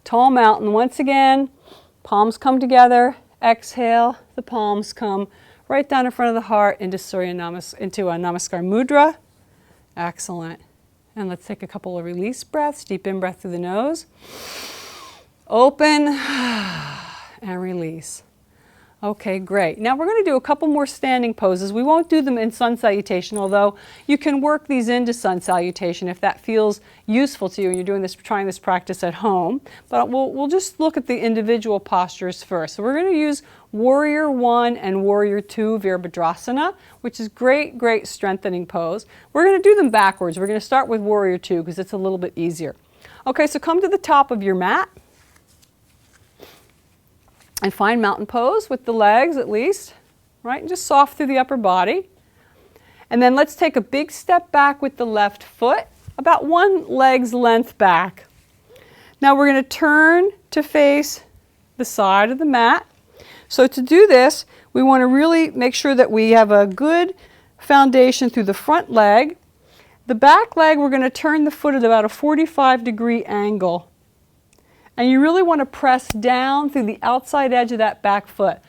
tall mountain. Once again, palms come together. Exhale, the palms come right down in front of the heart into a Namaskar Mudra. Excellent. And let's take a couple of release breaths. Deep in breath through the nose. Open and release. Okay, great. Now we're going to do a couple more standing poses. We won't do them in sun salutation, although you can work these into sun salutation if that feels useful to you and you're trying this practice at home. But we'll just look at the individual postures first. So we're going to use Warrior 1 and Warrior 2 Virabhadrasana, which is great strengthening pose. We're going to do them backwards. We're going to start with Warrior 2 because it's a little bit easier. Okay, so come to the top of your mat. And find mountain pose with the legs at least, right? And just soft through the upper body. And then let's take a big step back with the left foot, about one leg's length back. Now we're going to turn to face the side of the mat. So to do this, we want to really make sure that we have a good foundation through the front leg. The back leg, we're going to turn the foot at about a 45-degree angle. And you really want to press down through the outside edge of that back foot.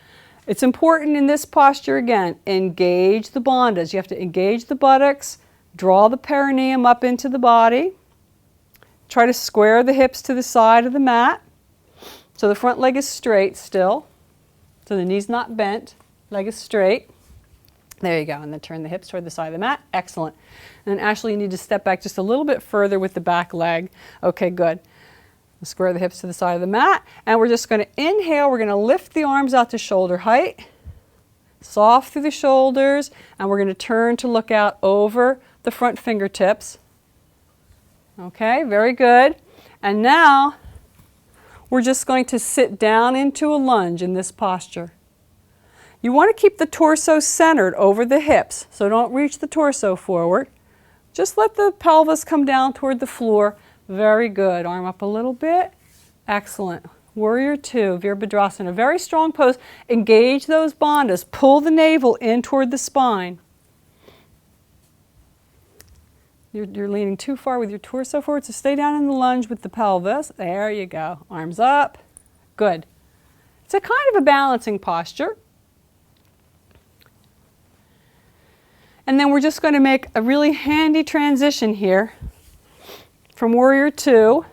It's important in this posture, again, engage the bandhas. You have to engage the buttocks, draw the perineum up into the body. Try to square the hips to the side of the mat. So the front leg is straight still. So the knee's not bent, leg is straight. There you go, and then turn the hips toward the side of the mat. Excellent. And then Ashley, you need to step back just a little bit further with the back leg. Okay, good. Square the hips to the side of the mat, and we're just going to inhale. We're going to lift the arms out to shoulder height, soft through the shoulders, and we're going to turn to look out over the front fingertips. Okay, very good. And now we're just going to sit down into a lunge in this posture. You want to keep the torso centered over the hips, so don't reach the torso forward. Just let the pelvis come down toward the floor. Very good. Arm up a little bit. Excellent. Warrior Two, Virabhadrasana. Very strong pose. Engage those bandhas. Pull the navel in toward the spine. You're leaning too far with your torso forward, so stay down in the lunge with the pelvis. There you go. Arms up. Good. It's a kind of a balancing posture. And then we're just going to make a really handy transition here from Warrior Two.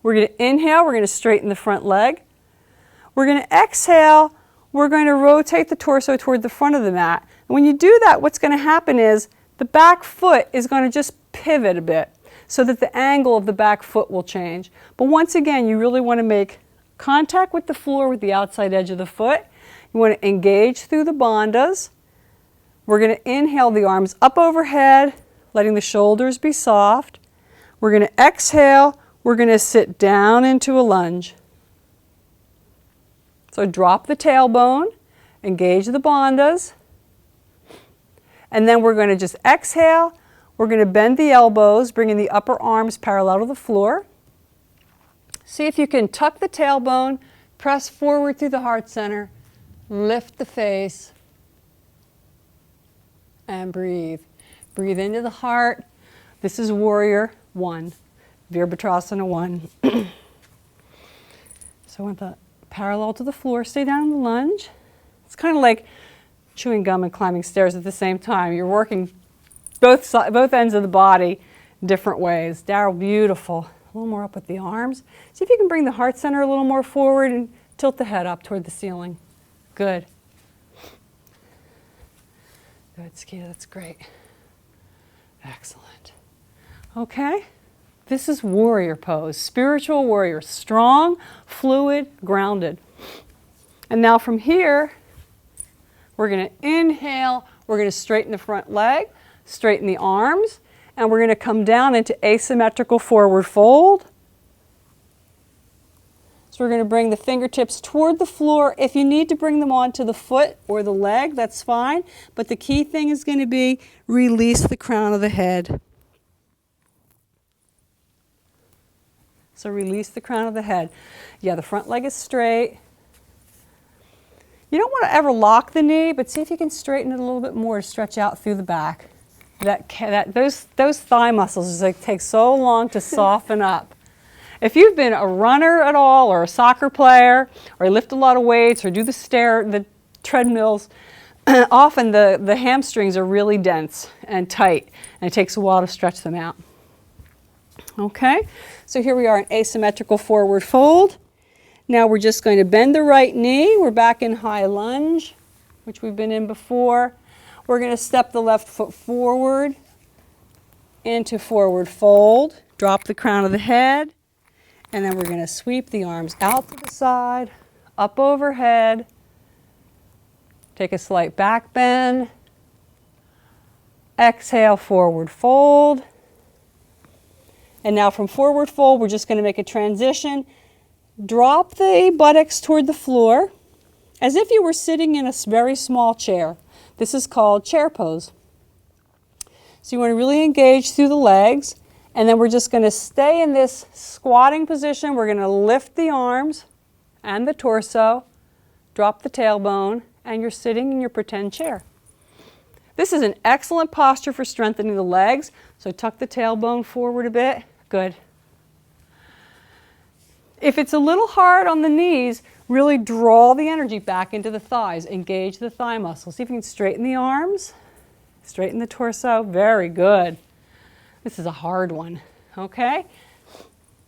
We're going to inhale, we're going to straighten the front leg. We're going to exhale, we're going to rotate the torso toward the front of the mat. And when you do that, what's going to happen is the back foot is going to just pivot a bit so that the angle of the back foot will change. But once again, you really want to make contact with the floor with the outside edge of the foot. You want to engage through the bandhas. We're going to inhale the arms up overhead, letting the shoulders be soft. We're going to exhale, we're going to sit down into a lunge. So drop the tailbone, engage the bandhas. And then we're going to just exhale. We're going to bend the elbows, bringing the upper arms parallel to the floor. See if you can tuck the tailbone, press forward through the heart center, lift the face, and breathe. Breathe into the heart. This is Warrior One, Virabhadrasana 1. So with the parallel to the floor, stay down in the lunge. It's kind of like chewing gum and climbing stairs at the same time. You're working both ends of the body different ways. Daryl, beautiful. A little more up with the arms. See if you can bring the heart center a little more forward and tilt the head up toward the ceiling. Good. Good, Skeeta, that's great. Excellent. Okay, this is warrior pose, spiritual warrior, strong, fluid, grounded. And now from here, we're going to inhale, we're going to straighten the front leg, straighten the arms, and we're going to come down into asymmetrical forward fold. So we're going to bring the fingertips toward the floor. If you need to bring them onto the foot or the leg, that's fine. But the key thing is going to be release the crown of the head. So release the crown of the head. Yeah, the front leg is straight. You don't want to ever lock the knee, but see if you can straighten it a little bit more to stretch out through the back. Those thigh muscles take so long to soften up. If you've been a runner at all, or a soccer player, or lift a lot of weights, or do the treadmills, often the hamstrings are really dense and tight, and it takes a while to stretch them out. Okay, so here we are in asymmetrical forward fold. Now we're just going to bend the right knee. We're back in high lunge, which we've been in before. We're going to step the left foot forward into forward fold. Drop the crown of the head. And then we're going to sweep the arms out to the side, up overhead. Take a slight back bend. Exhale, forward fold. And now from forward fold, we're just going to make a transition. Drop the buttocks toward the floor as if you were sitting in a very small chair. This is called chair pose. So you want to really engage through the legs, and then we're just going to stay in this squatting position. We're going to lift the arms and the torso, drop the tailbone, and you're sitting in your pretend chair. This is an excellent posture for strengthening the legs. So tuck the tailbone forward a bit. Good. If it's a little hard on the knees, really draw the energy back into the thighs. Engage the thigh muscles. See if you can straighten the arms, straighten the torso. Very good. This is a hard one. Okay?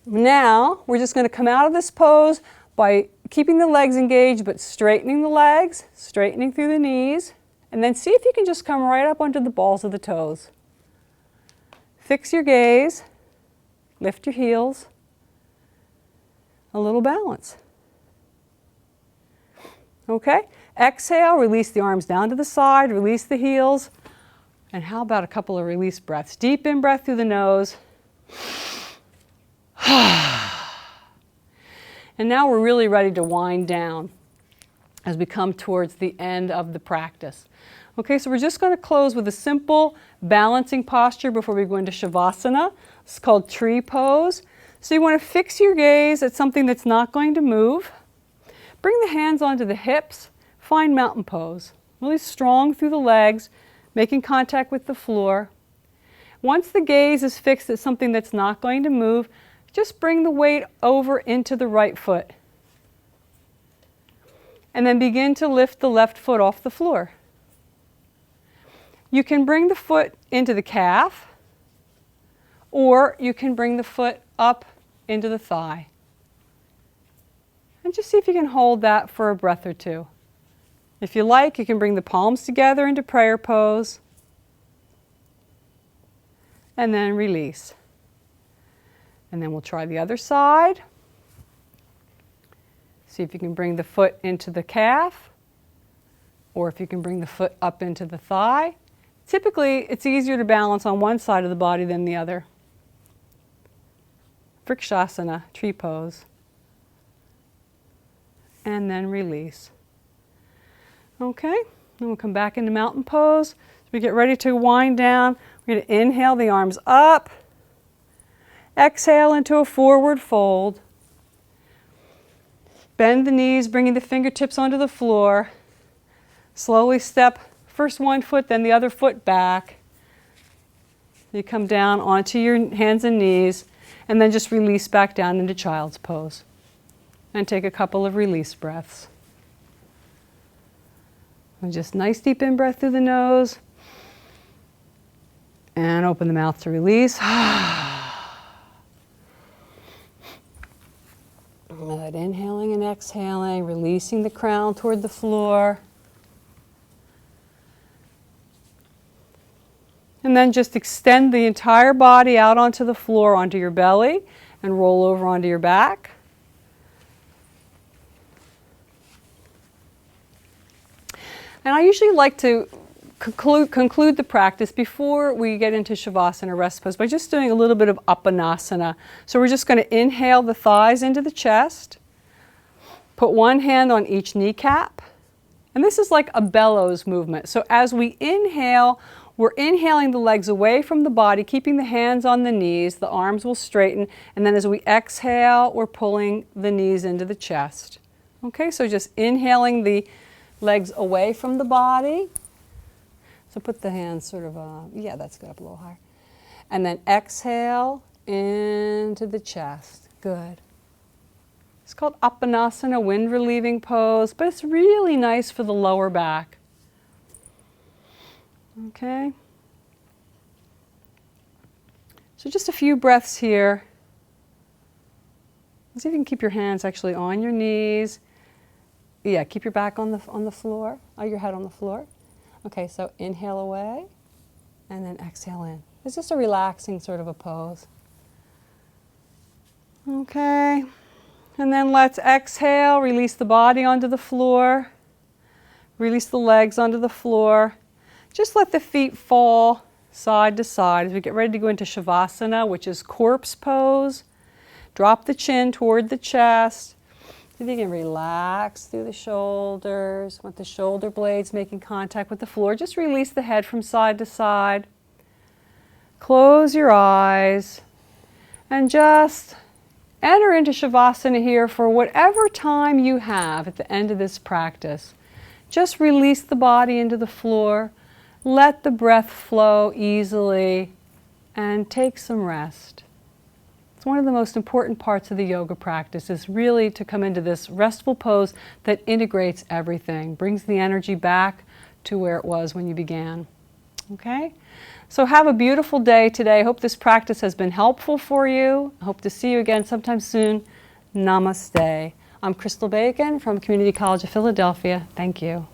Now, we're just going to come out of this pose by keeping the legs engaged, but straightening the legs, straightening through the knees, and then see if you can just come right up onto the balls of the toes. Fix your gaze, lift your heels. A little balance. Okay, exhale, release the arms down to the side, release the heels. And how about a couple of release breaths? Deep in breath through the nose. And now we're really ready to wind down as we come towards the end of the practice. Okay, so we're just going to close with a simple balancing posture before we go into Shavasana. It's called tree pose. So you want to fix your gaze at something that's not going to move. Bring the hands onto the hips. Find mountain pose. Really strong through the legs, making contact with the floor. Once the gaze is fixed at something that's not going to move, just bring the weight over into the right foot. And then begin to lift the left foot off the floor. You can bring the foot into the calf, or you can bring the foot up into the thigh. And just see if you can hold that for a breath or two. If you like, you can bring the palms together into prayer pose, and then release. And then we'll try the other side. See if you can bring the foot into the calf, or if you can bring the foot up into the thigh. Typically, it's easier to balance on one side of the body than the other. Vrikshasana, tree pose. And then release. Okay, then we'll come back into mountain pose. As we get ready to wind down, we're going to inhale the arms up. Exhale into a forward fold. Bend the knees, bringing the fingertips onto the floor. Slowly step first one foot, then the other foot back. You come down onto your hands and knees, and then just release back down into child's pose. And take a couple of release breaths. And just nice deep in-breath through the nose. And open the mouth to release. Good. Inhaling and exhaling, releasing the crown toward the floor. And then just extend the entire body out onto the floor, onto your belly, and roll over onto your back. And I usually like to conclude the practice before we get into Shavasana, rest pose, by just doing a little bit of Apanasana. So we're just going to inhale the thighs into the chest, put one hand on each kneecap, and this is like a bellows movement. So as we inhale, we're inhaling the legs away from the body, keeping the hands on the knees, the arms will straighten, and then as we exhale, we're pulling the knees into the chest. Okay, so just inhaling the legs away from the body. So put the hands sort of, yeah, that's good, up a little higher. And then exhale into the chest. Good. It's called Apanasana, wind relieving pose, but it's really nice for the lower back. Okay. So just a few breaths here. See if you can keep your hands actually on your knees. Yeah, keep your back on the floor, your head on the floor. Okay, so inhale away, and then exhale in. It's just a relaxing sort of a pose. Okay, and then let's exhale, release the body onto the floor, release the legs onto the floor. Just let the feet fall side to side as we get ready to go into Shavasana, which is corpse pose. Drop the chin toward the chest. See if you can relax through the shoulders, with the shoulder blades making contact with the floor. Just release the head from side to side. Close your eyes and just enter into Shavasana here for whatever time you have at the end of this practice. Just release the body into the floor. Let the breath flow easily and take some rest. It's one of the most important parts of the yoga practice, is really to come into this restful pose that integrates everything, brings the energy back to where it was when you began. Okay? So have a beautiful day today. I hope this practice has been helpful for you. I hope to see you again sometime soon. Namaste. I'm Crystal Bacon from Community College of Philadelphia. Thank you.